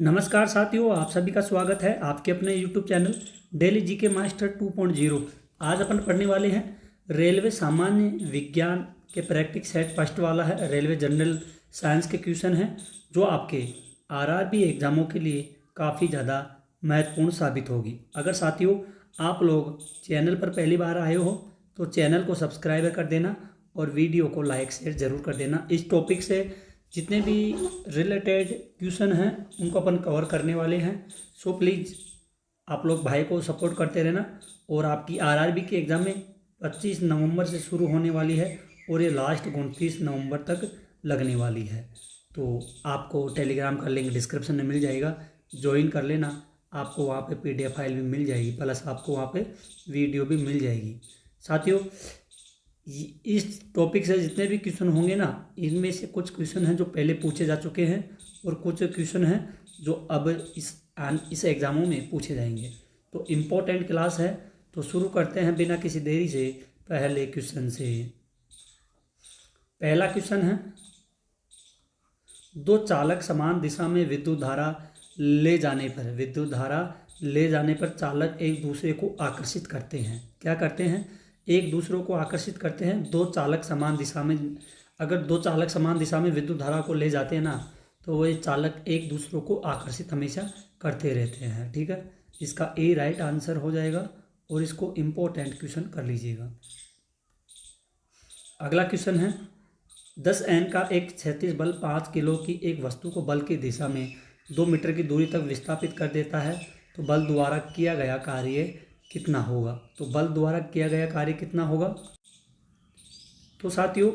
नमस्कार साथियों, आप सभी का स्वागत है आपके अपने YouTube channel daily GK master 2.0। आज अपन पढ़ने वाले हैं रेलवे सामान्य विज्ञान के प्रैक्टिस सेट फर्स्ट वाला है। रेलवे जनरल साइंस के क्वेश्चन हैं जो आपके आरआरबी एग्जामों के लिए काफ़ी ज़्यादा महत्वपूर्ण साबित होगी। अगर साथियों आप लोग चैनल पर पहली बार आए हो तो चैनल को सब्सक्राइब कर देना और वीडियो को लाइक शेयर ज़रूर कर देना। इस टॉपिक से जितने भी रिलेटेड क्वेश्चन हैं उनको अपन कवर करने वाले हैं। सो प्लीज़ आप लोग भाई को सपोर्ट करते रहना। और आपकी आरआरबी के एग्ज़ाम में 25 नवंबर से शुरू होने वाली है और ये लास्ट 29 नवंबर तक लगने वाली है। तो आपको टेलीग्राम का लिंक डिस्क्रिप्शन में मिल जाएगा, ज्वाइन कर लेना। आपको वहाँ पे PDF फाइल भी मिल जाएगी, प्लस आपको वहाँ पे वीडियो भी मिल जाएगी। साथियों इस टॉपिक से जितने भी क्वेश्चन होंगे ना, इनमें से कुछ क्वेश्चन हैं जो पहले पूछे जा चुके हैं और कुछ क्वेश्चन हैं जो अब इस एग्ज़ामों में पूछे जाएंगे। तो इम्पोर्टेंट क्लास है, तो शुरू करते हैं बिना किसी देरी से पहले क्वेश्चन से। पहला क्वेश्चन है, दो चालक समान दिशा में विद्युत धारा ले जाने पर चालक एक दूसरे को आकर्षित करते हैं। क्या करते हैं? एक दूसरे को आकर्षित करते हैं। दो चालक समान दिशा में, अगर दो चालक समान दिशा में विद्युत धारा को ले जाते हैं ना, तो वह चालक एक दूसरे को आकर्षित हमेशा करते रहते हैं। ठीक है, इसका ए राइट आंसर हो जाएगा और इसको इम्पोर्टेंट क्वेश्चन कर लीजिएगा। अगला क्वेश्चन है, 10N का एक क्षैतिज बल 5 किलो की एक वस्तु को बल की दिशा में 2 मीटर की दूरी तक विस्थापित कर देता है, तो बल द्वारा किया गया कार्य कितना होगा? तो बल द्वारा किया गया कार्य कितना होगा? तो साथियों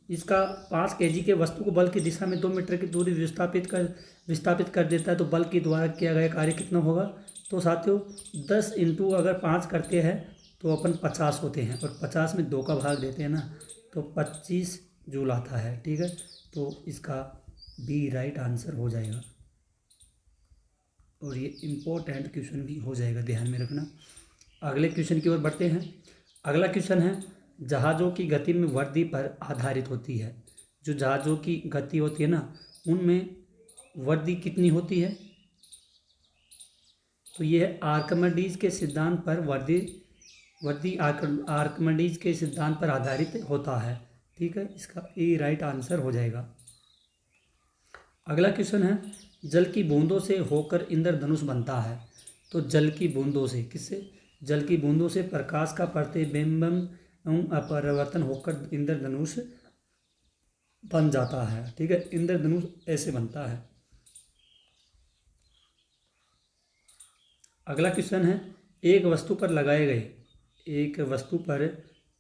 इसका 5 kg के वस्तु को बल की दिशा में 2 मीटर की दूरी विस्थापित कर देता है, तो बल के द्वारा किया गया कार्य कितना होगा? तो साथियों 10 इंटू अगर 5 करते हैं तो अपन 50 होते हैं, और 50 में 2 का भाग देते हैं ना, तो 25 जूल आता है। ठीक है, तो इसका बी राइट आंसर हो जाएगा और ये इम्पोर्टेंट क्वेश्चन भी हो जाएगा, ध्यान में रखना। अगले क्वेश्चन की ओर बढ़ते हैं। अगला क्वेश्चन है, जहाज़ों की गति में वर्दी पर आधारित होती है। जो जहाज़ों की गति होती है ना, उनमें वर्दी कितनी होती है? तो ये है आर्किमिडीज के सिद्धांत पर वर्दी आर्किमिडीज के सिद्धांत पर आधारित होता है। ठीक है, इसका ए राइट आंसर हो जाएगा। अगला क्वेश्चन है, जल की बूंदों से होकर इंद्रधनुष बनता है। तो जल की बूंदों से, किससे? जल की बूंदों से प्रकाश का प्रतिबिंब अपरिवर्तन होकर इंद्रधनुष बन जाता है। ठीक है, इंद्रधनुष ऐसे बनता है। अगला क्वेश्चन है, एक वस्तु पर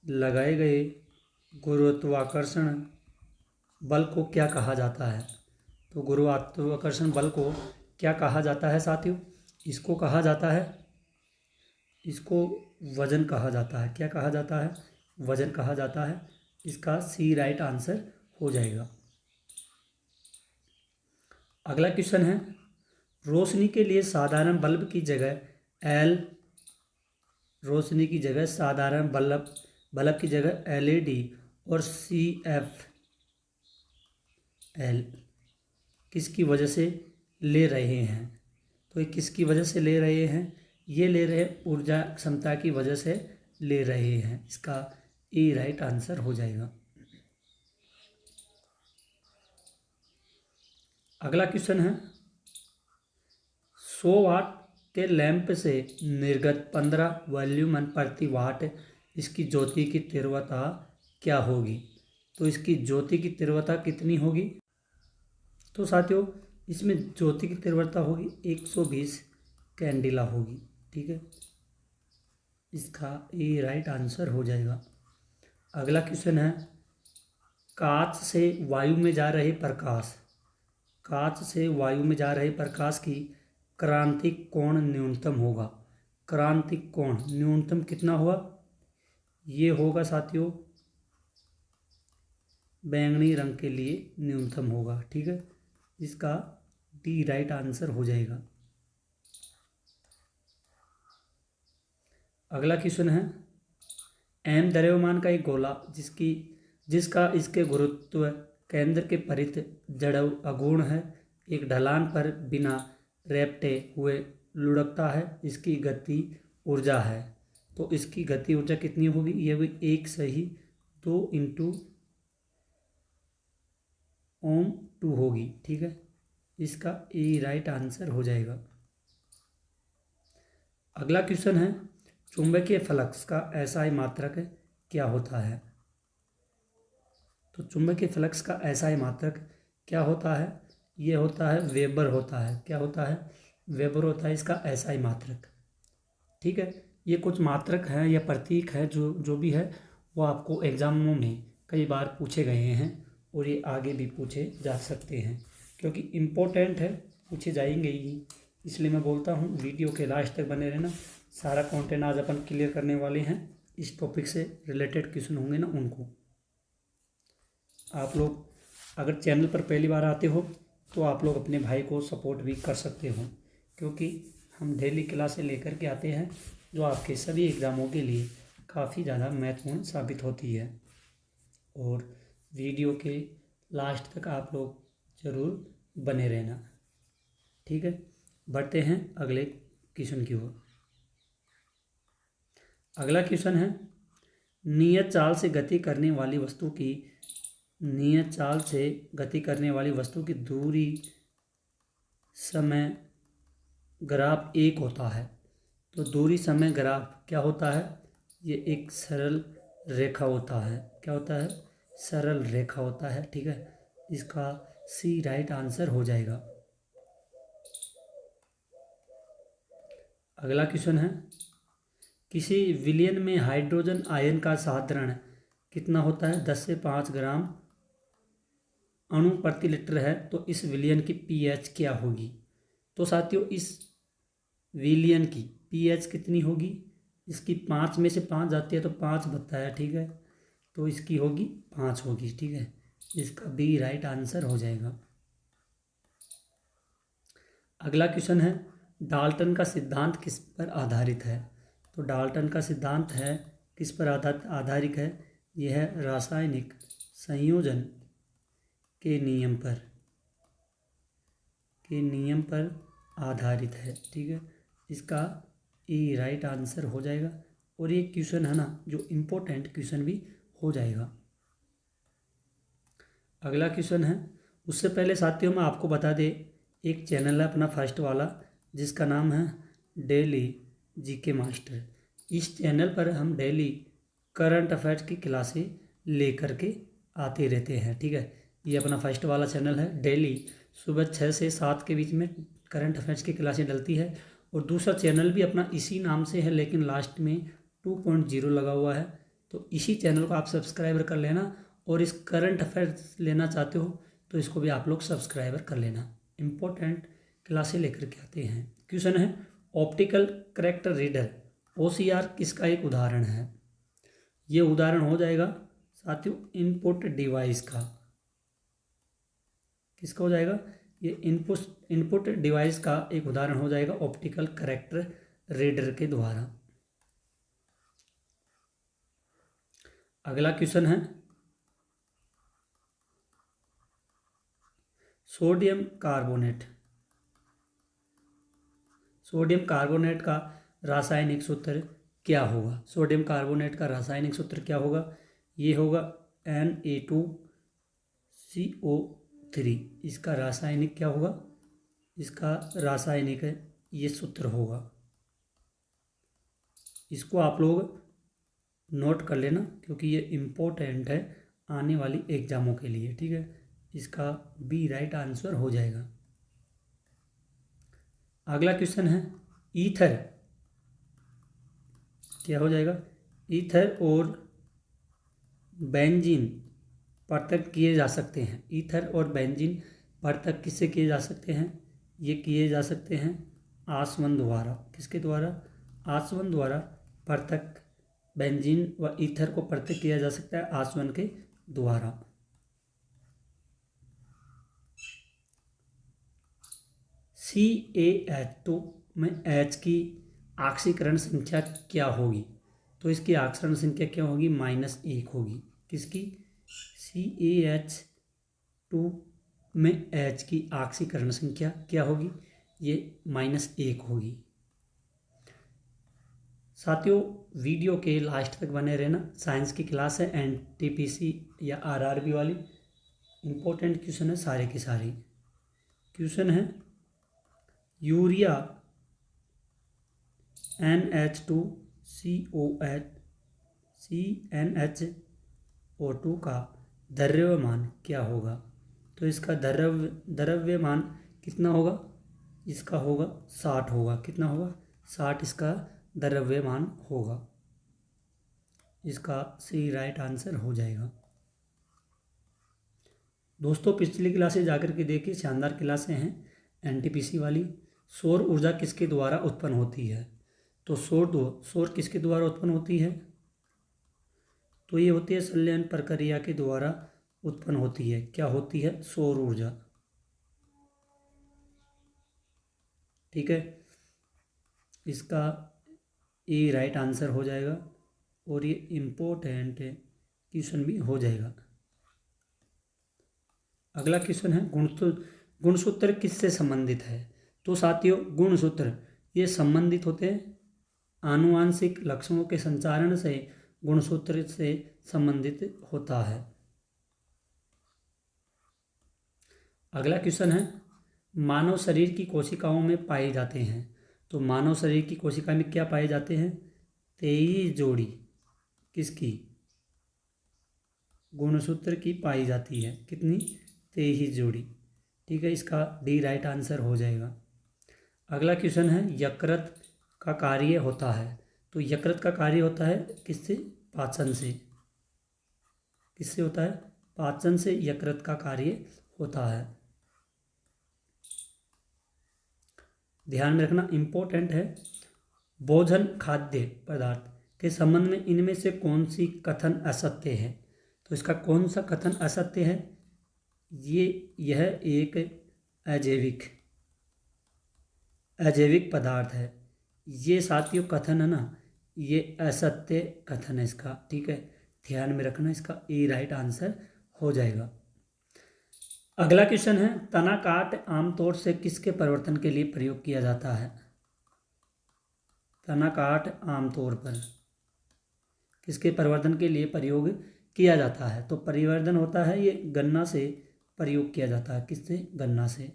लगाए गए गुरुत्वाकर्षण बल को क्या कहा जाता है? तो गुरुत्वाकर्षण बल को क्या कहा जाता है साथियों? इसको कहा जाता है, इसको वजन कहा जाता है। क्या कहा जाता है? वजन कहा जाता है। इसका सी राइट आंसर हो जाएगा। अगला क्वेश्चन है, रोशनी के लिए साधारण बल्ब की जगह साधारण बल्ब की जगह LED और CFL किसकी वजह से ले रहे हैं? तो ये किसकी वजह से ले रहे हैं? ये ले रहे हैं ऊर्जा क्षमता की वजह से ले रहे हैं। इसका ए राइट आंसर हो जाएगा। अगला क्वेश्चन है, 100 वाट के लैंप से निर्गत 15 वॉल्यूम प्रति वाट इसकी ज्योति की तीव्रता क्या होगी? तो इसकी ज्योति की तीव्रता कितनी होगी? तो साथियों इसमें ज्योति की तीव्रता होगी 120 कैंडिला होगी। ठीक है, इसका ए राइट आंसर हो जाएगा। अगला क्वेश्चन है, कांच से वायु में जा रहे प्रकाश की क्रांतिक कोण न्यूनतम होगा। क्रांतिक कोण न्यूनतम कितना होगा? ये होगा साथियों बैंगनी रंग के लिए न्यूनतम होगा। ठीक है, इसका डी राइट आंसर हो जाएगा। अगला क्वेश्चन है, m द्रव्यमान का एक गोला जिसका इसके गुरुत्व केंद्र के परित जड़ अगुण है, एक ढलान पर बिना रेपटे हुए लुढ़कता है, इसकी गति ऊर्जा है। तो इसकी गति ऊर्जा कितनी होगी, ये भी 1 सही 2 इंटू ओम 2 होगी। ठीक है, इसका ए राइट आंसर हो जाएगा। अगला क्वेश्चन है, चुंबकीय फ्लक्स का एसआई मात्रक क्या होता है। तो चुंबकीय फ्लक्स का एसआई मात्रक क्या होता है, ये होता है वेबर होता है। क्या होता है, वेबर होता है इसका एसआई मात्रक। ठीक है, ये कुछ मात्रक हैं या प्रतीक है जो भी है वो आपको एग्जामों में कई बार पूछे गए हैं और ये आगे भी पूछे जा सकते हैं, क्योंकि इम्पोर्टेंट है, पूछे जाएंगे ही। इसलिए मैं बोलता हूँ वीडियो के लास्ट तक बने रहना। सारा कंटेंट आज अपन क्लियर करने वाले हैं, इस टॉपिक से रिलेटेड क्वेश्चन होंगे ना उनको। आप लोग अगर चैनल पर पहली बार आते हो तो आप लोग अपने भाई को सपोर्ट भी कर सकते हो, क्योंकि हम डेली क्लासें लेकर के आते हैं जो आपके सभी एग्ज़ामों के लिए काफ़ी ज़्यादा महत्वपूर्ण साबित होती है। और वीडियो के लास्ट तक आप लोग ज़रूर बने रहना। ठीक है, बढ़ते हैं अगले क्वेश्चन की ओर। अगला क्वेश्चन है, नियत चाल से गति करने वाली वस्तु की दूरी समय ग्राफ 1 होता है। तो दूरी समय ग्राफ क्या होता है, ये एक सरल रेखा होता है। क्या होता है, सरल रेखा होता है। ठीक है, इसका सी राइट आंसर हो जाएगा। अगला क्वेश्चन है, किसी विलयन में हाइड्रोजन आयन का साधारण कितना होता है, 10 से 5 ग्राम अणु प्रति लीटर है। तो इस विलयन की पीएच क्या होगी। तो साथियों, इस विलयन की पीएच कितनी होगी, इसकी 5 में से 5 जाती है तो 5 बनता है। ठीक है, तो इसकी होगी 5 होगी। ठीक है, इसका बी राइट आंसर हो जाएगा। अगला क्वेश्चन है, डाल्टन का सिद्धांत किस पर आधारित है। तो डाल्टन का सिद्धांत है किस पर आधारित है, यह है रासायनिक संयोजन के नियम पर आधारित है। ठीक है, इसका ई राइट आंसर हो जाएगा। और ये क्वेश्चन है ना जो इम्पोर्टेंट क्वेश्चन भी हो जाएगा। अगला क्वेश्चन है, उससे पहले साथियों मैं आपको बता दे, एक चैनल है अपना फर्स्ट वाला जिसका नाम है डेली जीके मास्टर। इस चैनल पर हम डेली करंट अफेयर्स की क्लासें लेकर के आते रहते हैं। ठीक है, ये अपना फर्स्ट वाला चैनल है। डेली सुबह 6 से 7 के बीच में करंट अफेयर्स की क्लासें डलती है। और दूसरा चैनल भी अपना इसी नाम से है, लेकिन लास्ट में 2.0 लगा हुआ है। तो इसी चैनल को आप सब्सक्राइबर कर लेना, और इस करंट अफेयर्स लेना चाहते हो तो इसको भी आप लोग सब्सक्राइबर कर लेना। इम्पोर्टेंट क्लासें लेकर के आते हैं। क्वेश्चन है, ऑप्टिकल कैरेक्टर रीडर OCR किसका एक उदाहरण है। ये उदाहरण हो जाएगा साथियों इनपुट डिवाइस का। किसका हो जाएगा, ये इनपुट डिवाइस का एक उदाहरण हो जाएगा ऑप्टिकल कैरेक्टर रीडर के द्वारा। अगला क्वेश्चन है, सोडियम कार्बोनेट का रासायनिक सूत्र क्या होगा। सोडियम कार्बोनेट का रासायनिक सूत्र क्या होगा, ये होगा Na2CO3। इसका रासायनिक क्या होगा, इसका रासायनिक है ये सूत्र होगा। इसको आप लोग नोट कर लेना, क्योंकि ये इम्पोर्टेंट है आने वाली एग्जामों के लिए। ठीक है, इसका बी राइट आंसर हो जाएगा। अगला क्वेश्चन है, ईथर क्या हो जाएगा, ईथर और बेंजीन पृथक किए जा सकते हैं। ईथर और बेंजीन पृथक किससे किए जा सकते हैं, ये किए जा सकते हैं आसवन द्वारा। किसके द्वारा, आसवन द्वारा पृथक बेंजीन व ईथर को पृथक किया जा सकता है आसवन के द्वारा। CaH2 में H की ऑक्सीकरण संख्या क्या होगी। तो इसकी ऑक्सीकरण संख्या क्या होगी, -1 होगी। किसकी, CaH2 में H की ऑक्सीकरण संख्या क्या होगी, ये -1 होगी। साथियों, वीडियो के लास्ट तक बने रहना। साइंस की क्लास है, NTPC या RRB वाली। इम्पोर्टेंट क्वेश्चन है सारे के सारे। क्वेश्चन है यूरिया NH2CONH2 का द्रव्यमान क्या होगा? तो इसका द्रव्यमान कितना होगा? इसका होगा 60 होगा। कितना होगा? 60 इसका द्रव्यमान होगा। इसका सही राइट आंसर हो जाएगा। दोस्तों, पिछली क्लासें जाकर के देखिए, शानदार क्लासें हैं NTPC वाली। सौर ऊर्जा किसके द्वारा उत्पन्न होती है? तो सौर किसके द्वारा उत्पन्न होती है? तो ये होती है संलयन प्रक्रिया के द्वारा उत्पन्न होती है। क्या होती है? सौर ऊर्जा। ठीक है, इसका ये राइट आंसर हो जाएगा और ये इम्पोर्टेंट क्वेश्चन भी हो जाएगा। अगला क्वेश्चन है गुणसूत्र किससे संबंधित है? तो साथियों, गुणसूत्र ये संबंधित होते हैं आनुवांशिक लक्षणों के संचारण से। गुणसूत्र से संबंधित होता है। अगला क्वेश्चन है मानव शरीर की कोशिकाओं में पाए जाते हैं। तो मानव शरीर की कोशिका में क्या पाए जाते हैं? 23 जोड़ी किसकी? गुणसूत्र की पाई जाती है। कितनी? 23 जोड़ी। ठीक है, इसका डी राइट आंसर हो जाएगा। अगला क्वेश्चन है यकृत का कार्य होता है। तो यकृत का कार्य होता है किससे? पाचन से। किससे होता है? पाचन से यकृत का कार्य होता है। ध्यान में रखना, इम्पोर्टेंट है। भोजन खाद्य पदार्थ के संबंध में इनमें से कौन सी कथन असत्य है? तो इसका कौन सा कथन असत्य है? यह एक अजैविक पदार्थ है। ये साथियों कथन है ना, ये असत्य कथन है इसका। ठीक है, ध्यान में रखना, इसका ए राइट आंसर हो जाएगा। अगला क्वेश्चन है तना काट आमतौर से किसके परिवर्तन के लिए प्रयोग किया जाता है? तना काट आमतौर पर किसके परिवर्तन के लिए प्रयोग किया जाता है? तो परिवर्धन होता है ये गन्ना से प्रयोग किया जाता है। किससे? गन्ना से।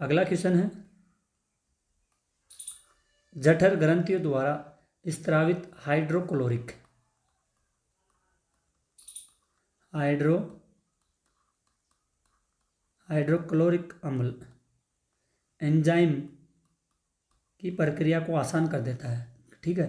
अगला क्वेश्चन है जठर ग्रंथियों द्वारा स्त्रावित हाइड्रोक्लोरिक अम्ल एंजाइम की प्रक्रिया को आसान कर देता है। ठीक है,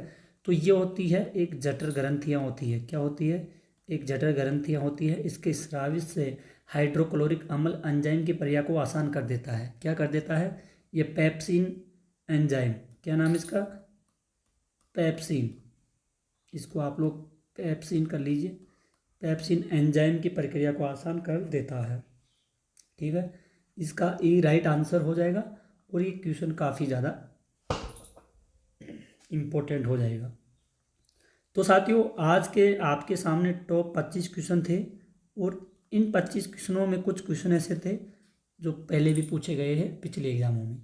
तो ये होती है एक जठर ग्रंथियाँ होती है। क्या होती है? एक जठर ग्रंथियाँ होती है। इसके स्रावित से हाइड्रोक्लोरिक अम्ल एंजाइम की प्रक्रिया को आसान कर देता है। क्या कर देता है? ये पेप्सिन एंजाइम। क्या नाम इसका? पेप्सिन। इसको आप लोग पेप्सिन कर लीजिए। पेप्सिन एंजाइम की प्रक्रिया को आसान कर देता है। ठीक है, इसका ई राइट आंसर हो जाएगा और ये क्वेश्चन काफ़ी ज़्यादा इम्पोर्टेंट हो जाएगा। तो साथियों, आज के आपके सामने टॉप 25 क्वेश्चन थे और इन 25 क्वेश्चनों में कुछ क्वेश्चन ऐसे थे जो पहले भी पूछे गए हैं पिछले एग्जामों में।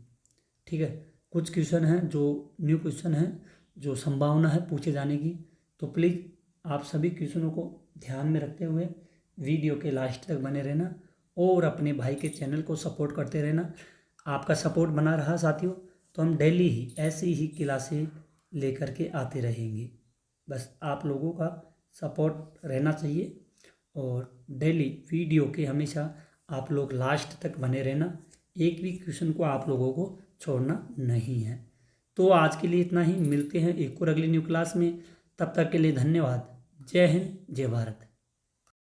ठीक है, कुछ क्वेश्चन हैं जो न्यू क्वेश्चन हैं, जो संभावना है पूछे जाने की। तो प्लीज़ आप सभी क्वेश्चनों को ध्यान में रखते हुए वीडियो के लास्ट तक बने रहना और अपने भाई के चैनल को सपोर्ट करते रहना। आपका सपोर्ट बना रहा साथियों तो हम डेली ही ऐसी ही क्लासें लेकर के आते रहेंगे। बस आप लोगों का सपोर्ट रहना चाहिए और डेली वीडियो के हमेशा आप लोग लास्ट तक बने रहना। एक भी क्वेश्चन को आप लोगों को छोड़ना नहीं है। तो आज के लिए इतना ही। मिलते हैं एक और अगली न्यू क्लास में। तब तक के लिए धन्यवाद। जय हिंद, जय भारत।